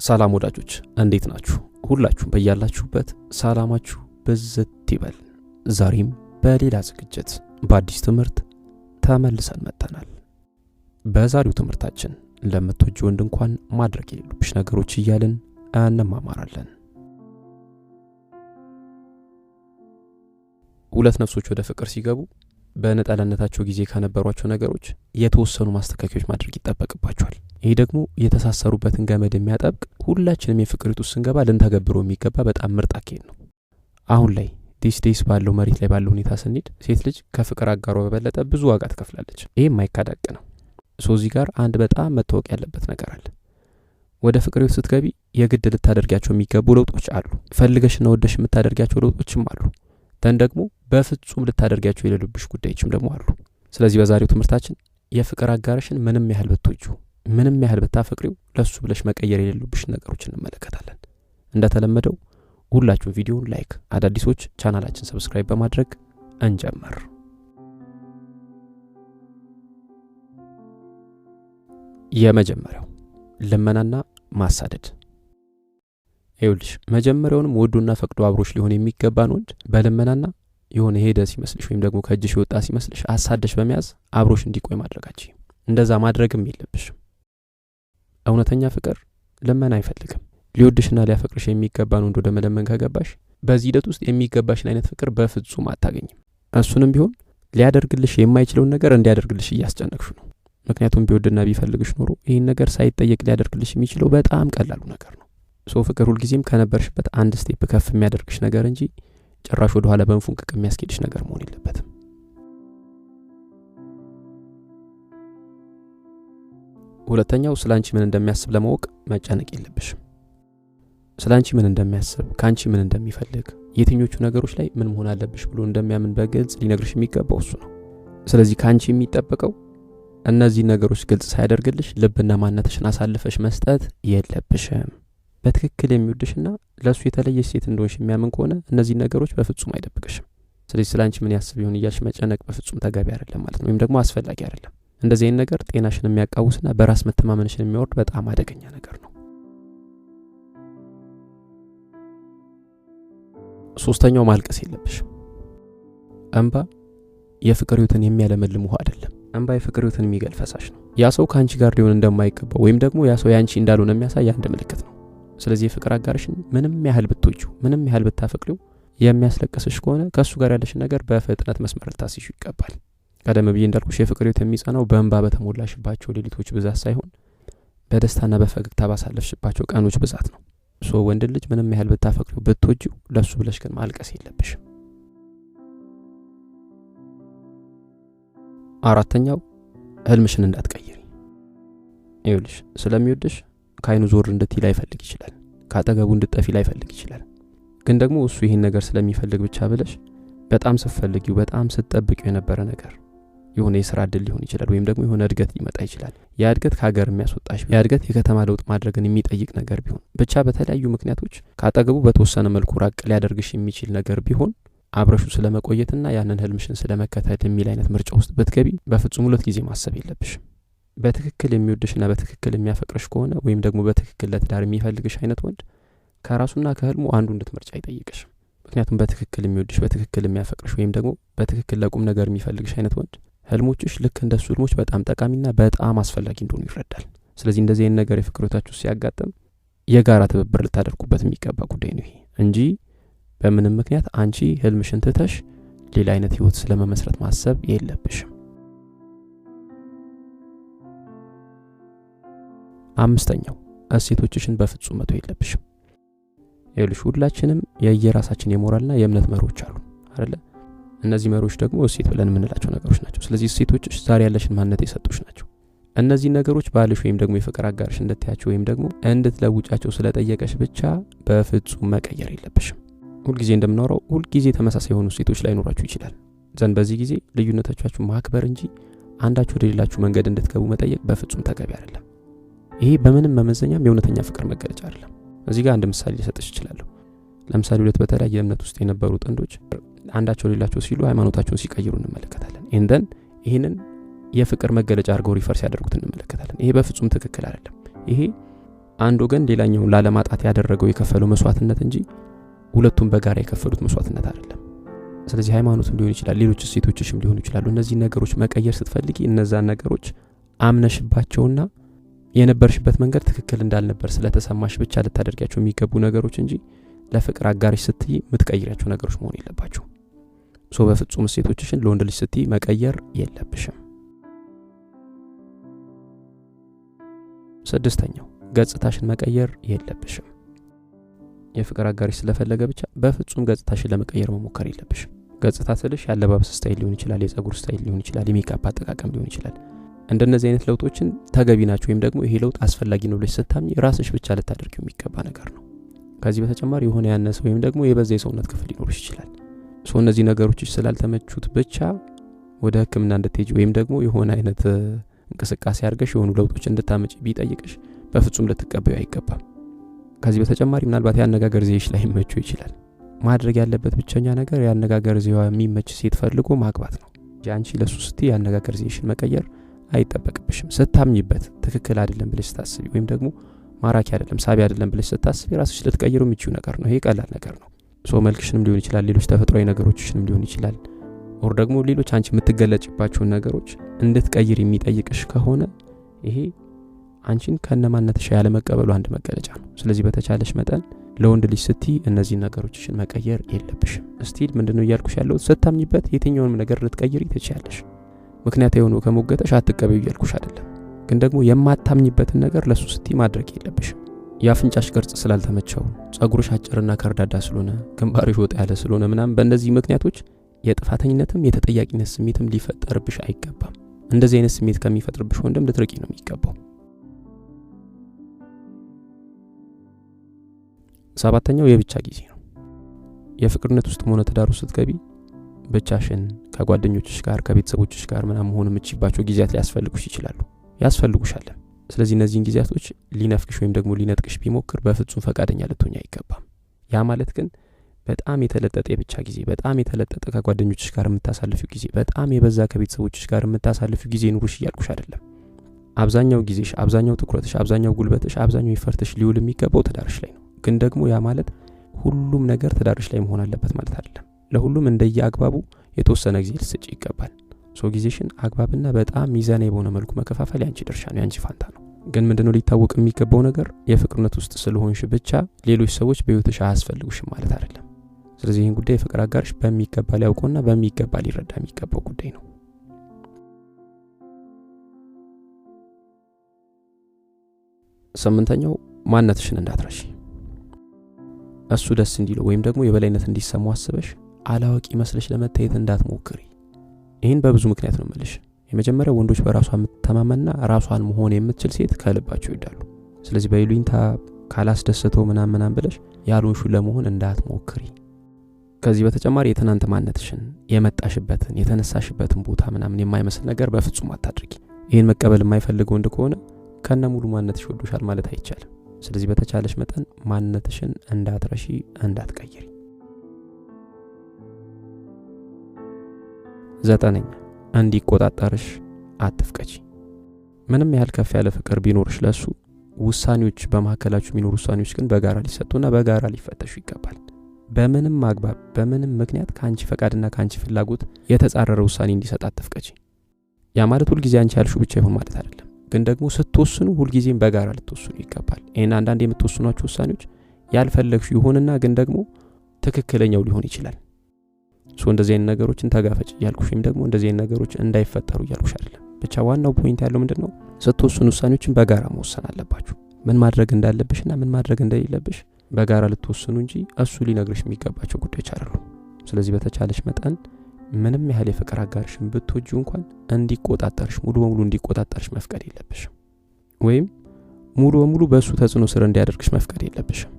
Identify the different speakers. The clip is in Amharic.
Speaker 1: ሰላም ወዳጆች እንዴት ናችሁ? ሁላችሁም በያላችሁበት ሰላማችሁ ብዝት ይበል። ዛሬም በሌላ ዝግጅት በአዲስ ትምህርት ተመልሰን መጥተናል። በዛሬው ትምህርታችን ለምትወጂው ወንድ እንኳን ማድረግ የሌሉብሽ ነገሮች እያልን እንማማራለን። ሁለት ነፍሶች ወደ ፍቅር ሲገቡ በነጠላነታቸው ጊዜ ከነበሯቸው ነገሮች የተወሰኑ ማስተካከያዎች ማድረግ ይጠበቅባቸዋል። ይሄ ደግሞ የተሳሰሩበትን ገመድ የሚያጠብቅ ሁላችንም የፍቅሪቱ ስንገባ ልንተገብረው የሚገባ በጣም ምርጥ አካሄድ ነው። አሁን ላይ ዲስ ባለው መሬት ላይ ባለው ሁኔታ ስንሄድ ሴት ልጅ ከፍቅር አጋሯ በበለጠ ብዙ ዋጋ ትከፍላለች። ይሄ የማይካዳቅ ነው። እዚህ ጋር አንድ በጣም መታወቅ ያለበት ነገር አለ። ወደ ፍቅሪቱ ስትገቢ የግድ ልታደርጊያቸው የሚገቡ ለውጦች አሉ። ፈልገሽና ወደሽ የምታደርጊያቸው ለውጦችም አሉ። ደግሞ በፍጹም ልታደርጊያቸው የሌሉብሽ ጉዳዮችም ደግሞ አሉ። ስለዚህ በዛሬው ትምህርታችን የፍቅር አጋርሽን ምንም ያህል ብትወጂው ምንም ያህል ብታፈቅሪው ለሱ ብለሽ መቀየር የሌሉብሽ ነገሮች እንመለከታለን። እንደተለመደው ሁላችሁም ቪዲዮውን ላይክ፣ አዳዲሶች ቻናላችን ሰብስክራይብ በማድረግ እንጀምር። የመጀመሪያው ልመናና ማሳደድ። ይኸውልሽ መጀመሪያውንም ወዶና ፈቅዶ አብሮሽ ሊሆን የሚገባን ወንድ በልመናና የሆነ ሄደ ሲመስልሽ ወይም ደግሞ ከእጅሽ ወጣ ሲመስልሽ አሳደሽ በመያዝ አብሮሽ እንዲቆይ ማድረጋችሁ። እንደዛ ማድረግም የለብሽም። እውነተኛ ፍቅር ልመና አይፈልግም። ሊወድሽና ሊያፈቅርሽ የሚገባን ወንድ ወደ መለመን ከገባሽ በዚህ ሂደት ውስጥ የሚገባሽን አይነት ፍቅር በፍጹም አታገኝም። እሱንም ቢሆን ሊያደርግልሽ የማይችለውን ነገር እንዲያደርግልሽ እያስጨነቅሽ ነው። ምክንያቱም ቢወድና ቢፈልግሽ ኖሮ ይህን ነገር ሳይጠየቅ ሊያደርግልሽ የሚችለው በጣም ቀላሉ ነገር ነው። ፍቅር ሁልጊዜም ከነበርሽበት አንድ ስቴፕ ከፍ የሚያደርግሽ ነገር እንጂ ጭራሽ ወደ ኋላ በንፉንቅቅ የሚያስኬድሽ ነገር መሆን የለበትም። ሁለተኛው ስላንቺ ምን እንደሚያስብ ለማወቅ መጨነቅ የለብሽም። ስላንቺ ምን እንደሚያስብ፣ ካንቺ ምን እንደሚፈልግ፣ የትኞቹ ነገሮች ላይ ምን መሆን አለብሽ ብሎ እንደሚያምን በግልጽ ሊነግርሽ የሚገባው እሱ ነው። ስለዚህ ካንቺ የሚጠበቀው እነዚህ ነገሮች ግልጽ ሳያደርግልሽ ልብና ማንነትሽን አሳልፈሽ መስጠት የለብሽም። በትክክል የሚወድሽና ለሱ የተለየሽ ሴት እንደሆንሽ የሚያምን ከሆነ እነዚህ ነገሮች በፍጹም አይደብቅሽም። ስለዚህ ስላንቺ ምን ያስብ ይሆን እያልሽ መጨነቅ በፍጹም ተገቢ አይደለም ማለት ነው፣ ወይም ደግሞ አስፈላጊ አይደለም። እንደዚህ አይነት ነገር ጤናሽን የሚያቃውስና በራስ መተማመንሽን የሚያወርድ በጣም አደገኛ ነገር ነው። ሶስተኛው ማልቀስ የለብሽም። እንባ የፍቅር ህይወትን የሚያለመልም ውሃ አይደለም። እንባ የፍቅር ህይወትን የሚገል ፈሳሽ ነው። ያ ሰው ካንቺ ጋር ሊሆን እንደማይገባው ወይም ደግሞ ያ ሰው ያንቺ እንዳልሆነ የሚያሳይ አንድ ምልክት ነው። ስለዚህ የፍቅር አጋርሽን ምንም ያህል ብትወጂው ምንም ያህል ብታፈቅሪው የሚያስለቅስሽ ከሆነ ከሱ ጋር ያለሽን ነገር በፍጥነት መስመር ልታስይዙ ይገባል። ቀደም ብዬ እንዳልኩሽ የፍቅር ህይወት የሚጸናው በእንባ በተሞላሽባቸው ሌሊቶች ብዛት ሳይሆን በደስታና በፈገግታ ባሳለፍሽባቸው ቀኖች ብዛት ነው። ወንድ ልጅ ምንም ያህል ብታፈቅሪው ብትወጂው ለሱ ብለሽ ግን ማልቀስ የለብሽም። አራተኛው ህልምሽን እንዳትቀይሪ። ይኸውልሽ ስለሚወድሽ ካይኑ ዞር እንድትይ ላይፈልግ ይችላል። ካጠገቡ እንድትጠፊ ላይፈልግ ይችላል። ግን ደግሞ እሱ ይሄን ነገር ስለሚፈልግ ብቻ ብለሽ በጣም ስትፈልጊው በጣም ስትጠብቂው የነበረ ነገር የሆነ የሥራ ዕድል ሊሆን ይችላል፣ ወይም ደግሞ የሆነ እድገት ሊመጣ ይችላል። ያ እድገት ከሀገር የሚያስወጣሽ፣ ያ እድገት የከተማ ለውጥ ማድረግን የሚጠይቅ ነገር ቢሆን፣ ብቻ በተለያዩ ምክንያቶች ካጠገቡ በተወሰነ መልኩ ራቅ ሊያደርግሽ የሚችል ነገር ቢሆን አብረሹ ስለመቆየትና ያንን ህልምሽን ስለመከተል የሚል አይነት ምርጫ ውስጥ ብትገቢ በፍጹም ሁለት ጊዜ ማሰብ የለብሽም። በትክክል የሚወድሽና በትክክል የሚያፈቅርሽ ከሆነ ወይም ደግሞ በትክክል ለትዳር የሚፈልግሽ አይነት ወንድ ከራሱና ከህልሙ አንዱ እንድትመርጫ አይጠይቅሽም። ምክንያቱም በትክክል የሚወድሽ በትክክል የሚያፈቅርሽ ወይም ደግሞ በትክክል ለቁም ነገር የሚፈልግሽ አይነት ወንድ ህልሞችሽ ልክ እንደሱ ህልሞች በጣም ጠቃሚና በጣም አስፈላጊ እንደሆኑ ይረዳል። ስለዚህ እንደዚህ አይነት ነገር የፍቅር ህይወታችሁ ሲያጋጥም የጋራ ትብብር ልታደርጉበት የሚገባ ጉዳይ ነው ይሄ እንጂ በምንም ምክንያት አንቺ ህልምሽን ትተሽ ሌላ አይነት ህይወት ስለመመስረት ማሰብ የለብሽም። አምስተኛው እሴቶችሽን በፍጹም መተው የለብሽም። ይኸውልሽ ሁላችንም የየራሳችን የሞራልና የእምነት መሪዎች አሉ አይደለ? እነዚህ መሪዎች ደግሞ እሴት ብለን የምንላቸው ነገሮች ናቸው። ስለዚህ እሴቶችሽ ዛሬ ያለሽን ማንነት የሰጡሽ ናቸው። እነዚህ ነገሮች ባልሽ ወይም ደግሞ የፍቅር አጋርሽ እንድትያቸው ወይም ደግሞ እንድትለውጫቸው ስለጠየቀሽ ብቻ በፍጹም መቀየር የለብሽም። ሁልጊዜ እንደምናወራው ሁልጊዜ ተመሳሳይ የሆኑ እሴቶች ላይኖራችሁ ይችላል። በዚህ ጊዜ ልዩነቶቻችሁ ማክበር እንጂ አንዳችሁ ወደ ሌላችሁ መንገድ እንድትገቡ መጠየቅ በፍጹም ተገቢ አይደለም። ይሄ በምንም መመዘኛም የእውነተኛ ፍቅር መገለጫ አይደለም። እዚህ ጋር አንድ ምሳሌ ልሰጥሽ እችላለሁ። ለምሳሌ ሁለት በተለያየ እምነት ውስጥ የነበሩ ጥንዶች አንዳቸው ሌላቸው ሲሉ ሃይማኖታቸውን ሲቀይሩ እንመለከታለን። ይሄንን የፍቅር መገለጫ አድርገው ሪፈርስ ያደርጉት እንመለከታለን። ይሄ በፍጹም ትክክል አይደለም። ይሄ አንድ ወገን ሌላኛውን ላለማጣት ያደረገው የከፈለው መስዋዕትነት እንጂ ሁለቱም በጋራ የከፈሉት መስዋዕትነት አይደለም። ስለዚህ ሃይማኖትም ሊሆን ይችላል፣ ሌሎች እሴቶችሽም ሊሆኑ ይችላሉ። እነዚህ ነገሮች መቀየር ስትፈልጊ እነዛን ነገሮች አምነሽባቸውና የነበርሽበት መንገድ ትክክል እንዳልነበር ስለተሰማሽ ብቻ ልታደርጊያቸው የሚገቡ ነገሮች እንጂ ለፍቅር አጋርሽ ስትይ የምትቀይሪያቸው ነገሮች መሆን የለባቸው። በፍጹም እሴቶችሽን ለወንድ ልጅ ስትይ መቀየር የለብሽም። 6ኛው ገጽታሽን መቀየር የለብሽም። የፍቅር አጋርሽ ስለፈለገ ብቻ በፍጹም ገጽታሽን ለመቀየር መሞከር የለብሽም። ገጽታ ስልሽ ያለባበስ ስታይል ሊሆን ይችላል፣ የጸጉር ስታይል ሊሆን ይችላል፣ የሜካፕ አጠቃቀም ሊሆን ይችላል። እንደነዚህ አይነት ለውጦችን ተገቢ ናቸው ወይም ደግሞ ይሄ ለውጥ አስፈላጊ ነው ብለሽ ስታምኚ ራስሽ ብቻ ልታደርጊው የሚገባ ነገር ነው። ከዚህ በተጨማሪ የሆነ ያነሰ ወይም ደግሞ የበዛ የሰውነት ክፍል ሊኖርሽ ይችላል። እነዚህ ነገሮች ስላልተመቹት ብቻ ወደ ሕክምና እንድትሄጂ ወይም ደግሞ የሆነ አይነት እንቅስቃሴ አድርገሽ የሆኑ ለውጦች እንድታመጪ ቢጠይቅሽ በፍጹም ልትቀበዩ አይገባም። ከዚህ በተጨማሪ ምናልባት ያነጋገር ዘይሽ ላይ መቸው ይችላል። ማድረግ ያለበት ብቸኛ ነገር ያነጋገር ዘይዋ የሚመች ሴት ፈልጎ ማግባት ነው። አንቺ ለሱ ስትይ ያነጋገር ዘይሽን መቀየር አይጠበቅብሽም። ስታምኝበት ትክክል አይደለም ብለሽ ስታስቢ ወይም ደግሞ ማራኪ አይደለም ሳቢ አይደለም ብለሽ ስታስቢ ራስሽ ልትቀይሩ የምትችይው ነገር ነው። ይሄ ቀላል ነገር ነው። መልክሽንም ሊሆን ይችላል፣ ሌሎች ተፈጥሯዊ ነገሮችሽንም ሊሆን ይችላል፣ ኦር ደግሞ ሌሎች አንቺ የምትገለጭባቸውን ነገሮች እንድትቀይር የሚጠይቅሽ ከሆነ ይሄ አንቺን ከነማነትሽ ያለ መቀበሉ አንድ መገለጫ ነው። ስለዚህ በተቻለሽ መጠን ለወንድ ልጅ ስትይ እነዚህ ነገሮችሽን መቀየር የለብሽም። ስቲል ምንድነው እያልኩሽ ያለው ስታምኝበት የትኛውንም ነገር ልትቀይሪ ትችያለሽ። ምክንያታዊ ሆኖ ከሞገተሽ አትቀበዩ እያልኩሽ አይደለም፣ ግን ደግሞ የማታምኝበትን ነገር ለሱ ስትይ ማድረግ የለብሽም። የአፍንጫሽ ቅርጽ ስላልተመቸው፣ ጸጉርሽ አጭርና ከርዳዳ ስለሆነ፣ ግንባርሽ ወጣ ያለ ስለሆነ ምናምን በእነዚህ ምክንያቶች የጥፋተኝነትም የተጠያቂነት ስሜትም ሊፈጠርብሽ አይገባም። እንደዚህ አይነት ስሜት ከሚፈጥርብሽ ወንድም ልትርቂ ነው የሚገባው። 7ኛው የብቻ ጊዜ ነው። የፍቅርነት ውስጥ ሆነ ትዳር ውስጥ ስትገቢ ብቻሽን ከጓደኞችሽ ጋር ከቤተሰቦችሽ ጋር ምናምን መሆን የምትችይባቸው ጊዜያት ሊያስፈልጉሽ ይችላሉ፣ ያስፈልጉሻል። ስለዚህ እነዚህን ጊዜያቶች ሊነፍቅሽ ወይም ደግሞ ሊነጥቅሽ ቢሞክር በፍጹም ፈቃደኛ ልትሆኚ አይገባም። ያ ማለት ግን በጣም የተለጠጠ የብቻ ጊዜ፣ በጣም የተለጠጠ ከጓደኞችሽ ጋር የምታሳልፊው ጊዜ፣ በጣም የበዛ ከቤተሰቦችሽ ጋር የምታሳልፊው ጊዜ ኑሩሽ እያልኩሽ አይደለም። አብዛኛው ጊዜሽ፣ አብዛኛው ትኩረትሽ፣ አብዛኛው ጉልበትሽ፣ አብዛኛው ይፈርትሽ ሊውል የሚገባው ትዳርሽ ላይ ነው። ግን ደግሞ ያ ማለት ሁሉም ነገር ትዳርሽ ላይ መሆን አለበት ማለት አይደለም። ለሁሉም እንደየአግባቡ የተወሰነ ጊዜ ልትሰጪ ይገባል። ጊዜሽን አግባብና በጣም ሚዛናዊ በሆነ መልኩ መከፋፈል ያንቺ ድርሻ ነው፣ ያንቺ ፋንታ ነው። ግን ምንድነው ሊታወቅ የሚገባው ነገር የፍቅርነት ውስጥ ስለሆንሽ ብቻ ሌሎች ሰዎች በህይወትሽ አያስፈልጉሽም ማለት አይደለም። ስለዚህ ይህን ጉዳይ የፍቅር አጋርሽ በሚገባ ሊያውቀውና በሚገባ ሊረዳ የሚገባው ጉዳይ ነው። 8ኛው ማንነትሽን እንዳትረሺ። እሱ ደስ እንዲለው ወይም ደግሞ የበላይነት እንዲሰማው አስበሽ አላዋቂ መስለሽ ለመታየት እንዳትሞክሪ። ይህን በብዙ ምክንያት ነው የምልሽ። የመጀመሪያው ወንዶች በራሷ የምትተማመንና ራሷን መሆን የምትችል ሴት ከልባቸው ይወዳሉ። ስለዚህ በይሉኝታ ካላስደሰተው ምናምን ብለሽ ያልሆንሽው ለመሆን እንዳትሞክሪ። ከዚህ በተጨማሪ የትናንት ማንነትሽን የመጣሽበትን የተነሳሽበትን ቦታ ምናምን የማይመስል ነገር በፍጹም አታድርጊ። ይህን መቀበል የማይፈልግ ወንድ ከሆነ ከነ ሙሉ ማንነትሽ ወዶሻል ማለት አይቻልም። ስለዚህ በተቻለሽ መጠን ማንነትሽን እንዳትረሺ፣ እንዳትቀይሪ። 9ኛ እንዲቆጣጠርሽ አትፍቀጂ። ምንም ያህል ከፍ ያለ ፍቅር ቢኖርሽ ለሱ ውሳኔዎች በመካከላችሁ የሚኖሩ ውሳኔዎች ግን በጋራ ሊሰጡና በጋራ ሊፈተሹ ይገባል። በምንም አግባብ በምንም ምክንያት ካንቺ ፈቃድና ካንቺ ፍላጎት የተጻረረ ውሳኔ እንዲሰጥ አትፍቀጂ። ያ ማለት ሁሉ ጊዜ አንቺ ያልሽው ብቻ ይሁን ማለት አይደለም። ግን ደግሞ ስትወስኑ ሁሉ ጊዜም በጋራ ልትወስኑ ይገባል። አንዳንድ የምትወስኗቸው ውሳኔዎች ያልፈለግሽ ይሆንና ግን ደግሞ ትክክለኛው ሊሆን ይችላል። እንደዚህ አይነት ነገሮችን ተጋፈጭ እያልኩሽ ወይም ደግሞ እንደዚህ አይነት ነገሮች እንዳይፈጠሩ እያልኩሽ አይደለም። ብቻ ዋናው ፖይንት ያለው ምንድነው? ስትወስኑ ውሳኔዎችን በጋራ መወሰን አለባችሁ። ምን ማድረግ እንዳለብሽና ምን ማድረግ እንደሌለብሽ በጋራ ልትወስኑ እንጂ እሱ ሊነግርሽ የሚገባቸው ጉዳዮች አይደሉም። ስለዚህ በተቻለሽ መጠን ምንም ያህል የፍቅር አጋርሽን ብትወጂው እንኳን እንዲቆጣጠርሽ ሙሉ በሙሉ እንዲቆጣጠርሽ መፍቀድ የለብሽም። ወይም ሙሉ በሙሉ በሱ ተጽዕኖ ስር እንዲያደርግሽ መፍቀድ የለብሽም።